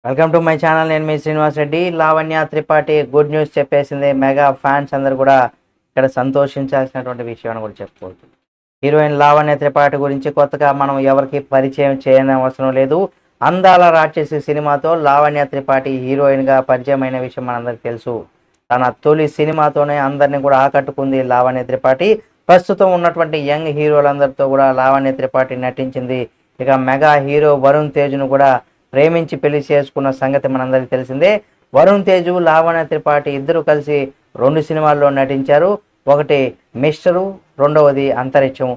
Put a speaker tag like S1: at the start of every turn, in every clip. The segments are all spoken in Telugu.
S1: Welcome to my channel. నేను మీ శ్రీనివాస్ రెడ్డి. లావణ్య త్రిపాఠి గుడ్ న్యూస్ చెప్పేసింది. మెగా ఫ్యాన్స్ అందరు కూడా ఇక్కడ సంతోషించాల్సినటువంటి విషయం అని కూడా చెప్పుకోవచ్చు. హీరోయిన్ లావణ్య త్రిపాఠి గురించి కొత్తగా మనం ఎవరికి పరిచయం చేయని అవసరం లేదు. అందాల రాక్షసి సినిమాతో లావణ్య త్రిపాఠి హీరోయిన్గా పరిచయం అయిన విషయం మనందరికి తెలుసు. తన తొలి సినిమాతోనే అందరినీ కూడా ఆకట్టుకుంది లావణ్య త్రిపాఠి. ప్రస్తుతం ఉన్నటువంటి యంగ్ హీరోలందరితో కూడా లావణ్య త్రిపాఠి నటించింది. ఇక మెగా హీరో వరుణ్ తేజ్ను కూడా ప్రేమించి పెళ్లి చేసుకున్న సంగతి మనందరికీ తెలిసిందే. వరుణ్ తేజు లావణ్య త్రిపాఠి ఇద్దరు కలిసి 2 సినిమాల్లో నటించారు. ఒకటి మిస్టరు, రెండవది అంతరిక్షం.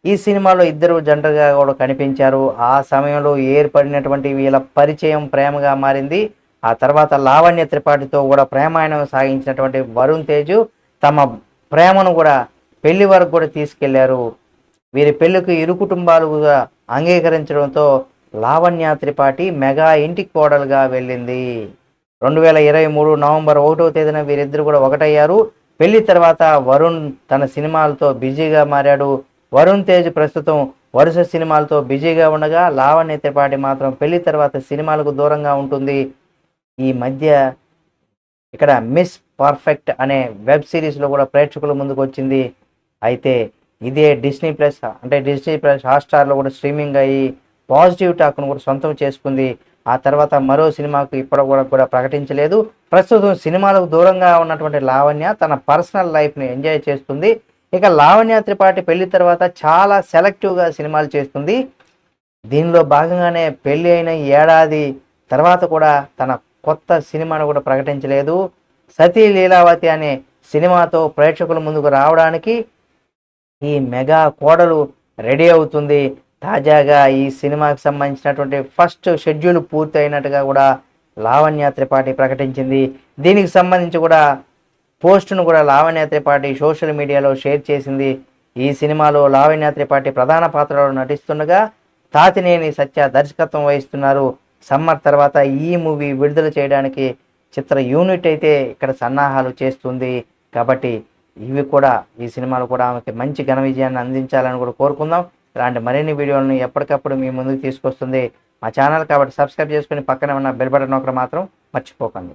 S1: ఈ సినిమాలో ఇద్దరు జంటగా కూడా కనిపించారు. ఆ సమయంలో ఏర్పడినటువంటి వీళ్ళ పరిచయం ప్రేమగా మారింది. ఆ తర్వాత లావణ్య త్రిపాఠితో కూడా ప్రేమాయణం సాగించినటువంటి వరుణ్ తేజు తమ ప్రేమను కూడా పెళ్లి వరకు కూడా తీసుకెళ్లారు. వీరి పెళ్లికి ఇరు కుటుంబాలుగా అంగీకరించడంతో లావణ్య త్రిపాఠి మెగా ఇంటికి కోడలుగా వెళ్ళింది. 2023 నవంబర్ 1వ తేదీన వీరిద్దరు కూడా ఒకటయ్యారు. పెళ్లి తర్వాత వరుణ్ తన సినిమాలతో బిజీగా మారాడు. వరుణ్ తేజ్ ప్రస్తుతం వరుస సినిమాలతో బిజీగా ఉండగా లావణ్య త్రిపాఠి మాత్రం పెళ్లి తర్వాత సినిమాలకు దూరంగా ఉంటుంది. ఈ మధ్య ఇక్కడ మిస్ పర్ఫెక్ట్ అనే వెబ్ సిరీస్లో కూడా ప్రేక్షకుల ముందుకు వచ్చింది. అయితే ఇదే డిస్నీ ప్లస్ హాట్స్టార్లో కూడా స్ట్రీమింగ్ అయ్యి పాజిటివ్ టాక్ను కూడా సొంతం చేసుకుంది. ఆ తర్వాత మరో సినిమాకు ఇప్పుడు కూడా ప్రకటించలేదు. ప్రస్తుతం సినిమాలకు దూరంగా ఉన్నటువంటి లావణ్య తన పర్సనల్ లైఫ్ని ఎంజాయ్ చేస్తుంది. ఇక లావణ్య త్రిపాఠి పెళ్లి తర్వాత చాలా సెలెక్టివ్గా సినిమాలు చేస్తుంది. దీనిలో భాగంగానే పెళ్లి అయిన ఏడాది తర్వాత కూడా తన కొత్త సినిమాను కూడా ప్రకటించలేదు. సతీ లీలావతి అనే సినిమాతో ప్రేక్షకుల ముందుకు రావడానికి ఈ మెగా కోడలు రెడీ అవుతుంది. తాజాగా ఈ సినిమాకి సంబంధించినటువంటి ఫస్ట్ షెడ్యూల్ పూర్తి అయినట్టుగా కూడా లావణ్య త్రిపాఠి ప్రకటించింది. దీనికి సంబంధించి కూడా పోస్టును కూడా లావణ్య త్రిపాఠి సోషల్ మీడియాలో షేర్ చేసింది. ఈ సినిమాలో లావణ్య త్రిపాఠి ప్రధాన పాత్రలో నటిస్తుండగా తాతినేని సత్య దర్శకత్వం వహిస్తున్నారు. సమ్మర్ తర్వాత ఈ మూవీ విడుదల చేయడానికి చిత్ర యూనిట్ అయితే ఇక్కడ సన్నాహాలు చేస్తుంది. కాబట్టి ఈ సినిమాలు కూడా ఆమెకి మంచి ఘన విజయాన్ని అందించాలని కూడా కోరుకుందాం. ఇలాంటి మరిన్ని వీడియోలను ఎప్పటికప్పుడు మీ ముందుకు తీసుకొస్తుంది మా ఛానల్. కాబట్టి సబ్స్క్రైబ్ చేసుకుని పక్కనే ఉన్న బెల్ బటన్ నొక్కడం మాత్రం మర్చిపోకండి.